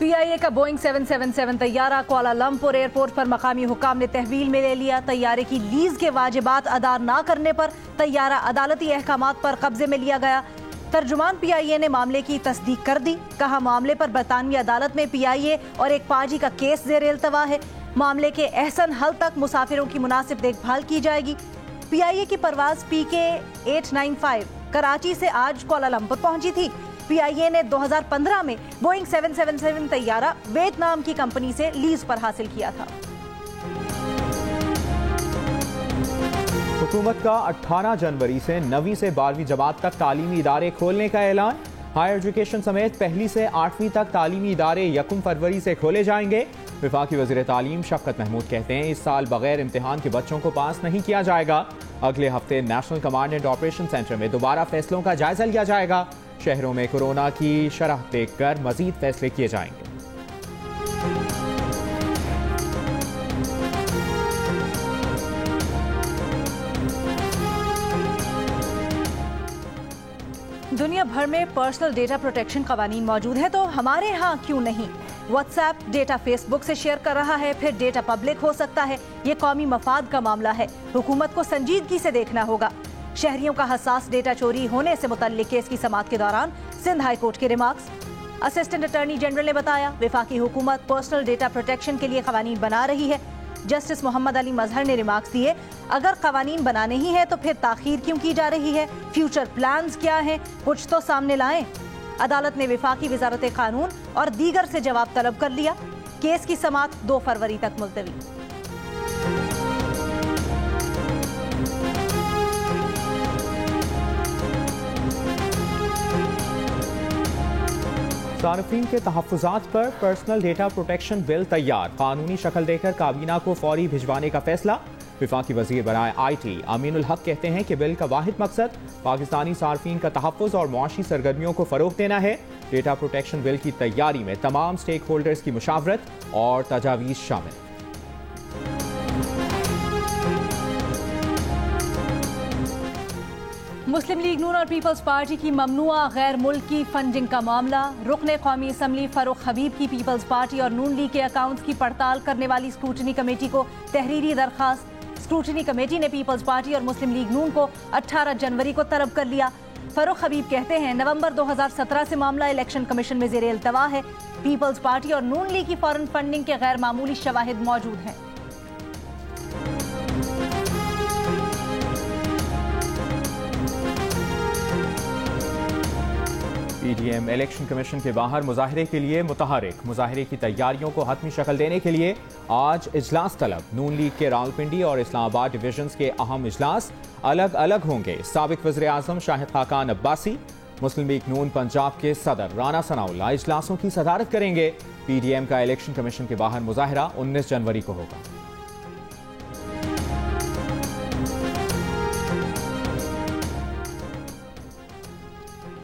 PIA का Boeing 777 तैयारा Kuala Lumpur airport पर मकामी हुकाम ने तहवील में ले लिया। तैयारे की लीज के वाजिबात अदा न करने पर तैयारा अदालती अहकामात पर कब्जे में लिया गया। तर्जुमान PIA ने मामले की तस्दीक कर दी। कहा, मामले पर बरतानवी अदालत में PIA और एक पाजी का केस ज़ेर इल्तवा है। मामले के अहसन हल तक मुसाफिरों की मुनासिब देखभाल की जाएगी। PIA की परवाज PK 895 कराची से आज कुआलालंपुर पहुंची थी। PIA ने 2015 में बोइंग 777 तैयारा वियतनाम की कंपनी से लीज पर हासिल किया था। हुकूमत का 18 जनवरी से 9वीं से 12वीं जमात तक तालीमी इदारे खोलने का ऐलान। हायर एजुकेशन समेत पहली से 8वीं तक तालीमी इदारे 1 फरवरी से खोले जाएंगे। वफाकी वज़ीर तालीम शफ़क़त महमूद कहते हैं, इस साल बगैर इम्तिहान के बच्चों को पास नहीं किया जाएगा। अगले हफ्ते national command and operation centre में दोबारा फैसलों का जायजा लिया जाएगा। शहरों में कोरोना की शरह देखकर मजीद फैसले किए जाएंगे। दुनिया भर में पर्सनल डेटा प्रोटेक्शन कवानीन मौजूद है, तो हमारे यहाँ क्यों नहीं? व्हाट्सएप डेटा फेसबुक से शेयर कर रहा है, फिर डेटा पब्लिक हो सकता है। ये कौमी मफाद का मामला है, हुकूमत को संजीदगी से देखना होगा। शहरियों का हसास डेटा चोरी होने से मुतल्लिक केस की समाअत के दौरान सिंध हाई कोर्ट के रिमार्क्स। असिस्टेंट अटॉर्नी जनरल ने बताया, वफाकी हुकूमत पर्सनल डेटा प्रोटेक्शन के लिए कवानीन बना रही है। जस्टिस मोहम्मद अली मजहर ने रिमार्क्स दिए, अगर कवानीन बनाने ही है तो फिर ताखीर क्यों की जा रही है? फ्यूचर प्लान्स क्या हैं? कुछ तो सामने लाएं। अदालत ने वफाकी वजारत कानून और दीगर से जवाब तलब कर लिया। केस की समाअत 2 फरवरी तक मुलतवी। सार्फिन के तहफ़्फ़ुज़ात पर पर्सनल डेटा प्रोटेक्शन बिल तैयार। कानूनी शक्ल देकर काबीना को फौरी भिजवाने का फैसला। वफाकी वजीर बनाए IT अमीनुल हक कहते हैं कि बिल का वाहिद मकसद पाकिस्तानी सार्फिन का तहफ़्फ़ुज़ और मुआशी सरगर्मियों को फ़रोग़ देना है। डेटा प्रोटेक्शन बिल की तैयारी में तमाम स्टेक होल्डर्स की मुशावरत और तजावीज़ शामिल। मुस्लिम लीग नून और पीपल्स पार्टी की ममनुआ गैर मुल्की फंडिंग का मामला। रुकने कौमी असम्बली फारूक हबीब की पीपल्स पार्टी और नून लीग के अकाउंट्स की पड़ताल करने वाली स्क्रूटनी कमेटी को तहरीरी दरखास्त। स्क्रूटनी कमेटी ने पीपल्स पार्टी और मुस्लिम लीग नून को 18 जनवरी को तलब कर लिया। फारूक हबीब कहते हैं, नवंबर 2017 से मामला इलेक्शन कमीशन में ज़ेरे इल्तवा है। पीपल्स पार्टी और नून लीग की फॉरेन फंडिंग के गैर मामूली शवाहिद मौजूद हैं। PDM इलेक्शन कमीशन के बाहर मुजाहरे के लिए मुतहरिक। मुजाहरे की तैयारियों को हतमी शक्ल देने के लिए आज इजलास तलब। नून लीग के रावलपिंडी और इस्लामाबाद डिवीजन के अहम इजलास अलग अलग होंगे। साबिक वज़ीर आज़म शाहिद खाकान अब्बासी, मुस्लिम लीग नून पंजाब के सदर राना सनाउल्लाह इजलासों की सदारत करेंगे। PDM का इलेक्शन कमीशन के बाहर मुजाहरा 19 जनवरी को होगा।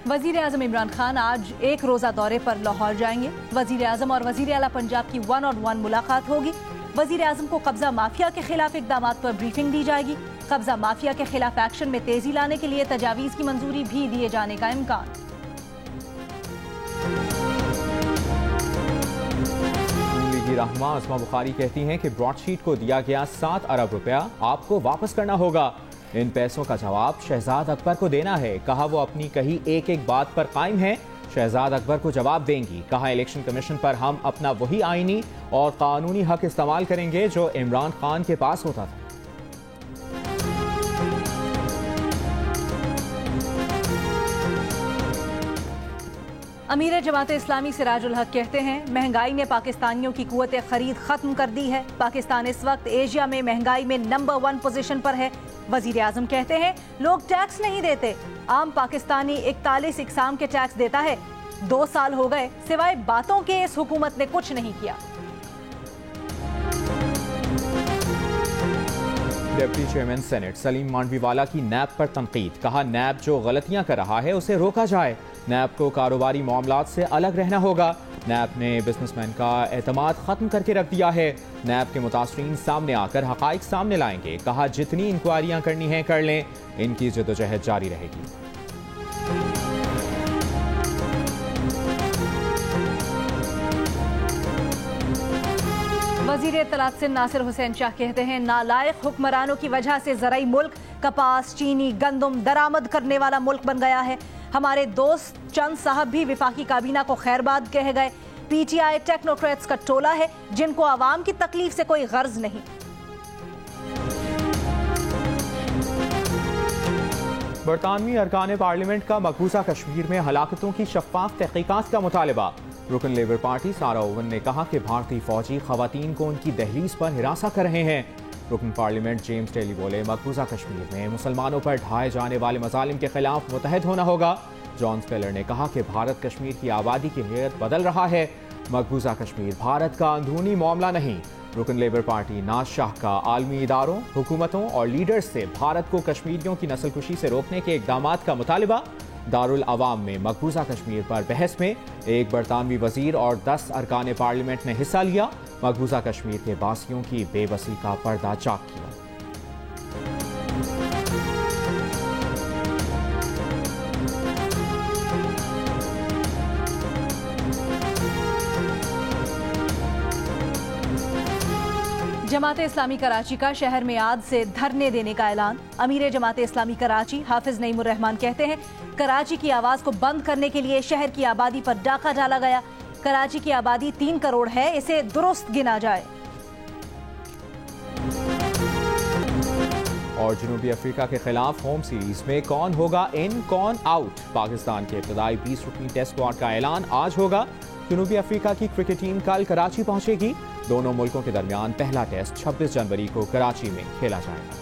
वजीर आजम इमरान खान आज एक रोजा दौरे पर लाहौर जाएंगे। वजीर आजम और वजीर आला पंजाब की 1-on-1 मुलाकात होगी। वजीर आजम को कब्जा माफिया के खिलाफ इकदामात पर ब्रीफिंग दी जाएगी। कब्जा माफिया के खिलाफ एक्शन में तेजी लाने के लिए तजावीज की मंजूरी भी दिए जाने का इम्कान। रहमा अस्मा बुखारी कहती हैं कि ब्रॉडशीट को दिया गया 7 अरब रुपया आपको वापस करना होगा। इन पैसों का जवाब शहजाद अकबर को देना है। कहा, वो अपनी कही एक एक बात पर कायम है। शहजाद अकबर को जवाब देंगी। कहा, इलेक्शन कमीशन पर हम अपना वही आईनी और कानूनी हक इस्तेमाल करेंगे जो इमरान खान के पास होता था। अमीर जमात इस्लामी सिराजुल हक कहते हैं, महंगाई ने पाकिस्तानियों की कुव्वत खरीद खत्म कर दी है। पाकिस्तान इस वक्त एशिया में महंगाई में नंबर 1 पोजीशन पर है। वजीर आजम कहते हैं, लोग टैक्स नहीं देते। आम पाकिस्तानी 41 इकसाम के टैक्स देता है। 2 साल हो गए, सिवाय बातों के इस हुकूमत ने कुछ नहीं किया। Deputy chairman senate Saleem Mandviwalla की नैब पर तनकीद। कहा, नैब जो गलतियां कर रहा है उसे रोका जाए। नैब को कारोबारी मामलात से अलग रहना होगा। नैब ने बिजनेसमैन का एतमाद खत्म करके रख दिया है। नैब के मुतासरीन सामने आकर हकाइक सामने लाएंगे। कहा, जितनी इंक्वायरियां करनी है कर लें, इनकी जद्दोजहद जारी रहेगी। वजीर इत्तलात सिंध नासिर हुसैन शाह कहते हैं नालायक हुक्मरानों की वजह से ज़राई मुल्क कपास, चीनी, गंदम दरामद करने वाला मुल्क बन गया है। हमारे दोस्त चंद साहब भी विफाकी काबीना को खैरबाद कह गए। पीटीआई टेक्नोक्रेट्स का टोला है जिनको आवाम की तकलीफ से कोई गर्ज नहीं। बरतानवी अरकान पार्लियामेंट का मकबूजा कश्मीर में हलाकतों की शफाफ तहकीकात का मुतालबा। रुकन लेबर पार्टी सारा ओवन ने कहा कि भारतीय फौजी खवातीन को उनकी दहलीज पर हिरासा कर रहे हैं। रुकन पार्लियामेंट जेम्स टेली बोले मकबूजा कश्मीर में मुसलमानों पर ढाए जाने वाले मजालिम के खिलाफ मुतहद होना होगा। जॉन स्पेलर ने कहा कि भारत कश्मीर की आबादी की हैत बदल रहा है। मकबूजा कश्मीर भारत का अंदरूनी मामला नहीं। रुकन लेबर पार्टी नाज शाह का आलमी इदारों, हुकूमतों और लीडर्स से भारत को कश्मीरियों की नस्लकुशी से रोकने के इकदाम का मुतालबा। दारुल अवाम में मकबूजा कश्मीर पर बहस में एक बरतानवी वजीर और 10 अरकान पार्लियामेंट ने हिस्सा लिया। मकबूजा कश्मीर के बासियों की बेबसी का पर्दा चाक किया। जमात इस्लामी कराची का शहर में आज से धरने देने का ऐलान। अमीर जमात इस्लामी कराची हाफिज नईमुर रहमान कहते हैं कराची की आवाज को बंद करने के लिए शहर की आबादी पर डाका डाला गया। कराची की आबादी 3 करोड़ है, इसे दुरुस्त गिना जाए। और जनूबी अफ्रीका के खिलाफ होम सीरीज में कौन होगा इन कौन आउट। पाकिस्तान के इब्तदाई 20 रुकनी टेस्ट स्क्वाड का ऐलान आज होगा। जनूबी अफ्रीका की क्रिकेट टीम कल कराची पहुंचेगी। दोनों मुल्कों के दरमियान पहला टेस्ट 26 जनवरी को कराची में खेला जाएगा।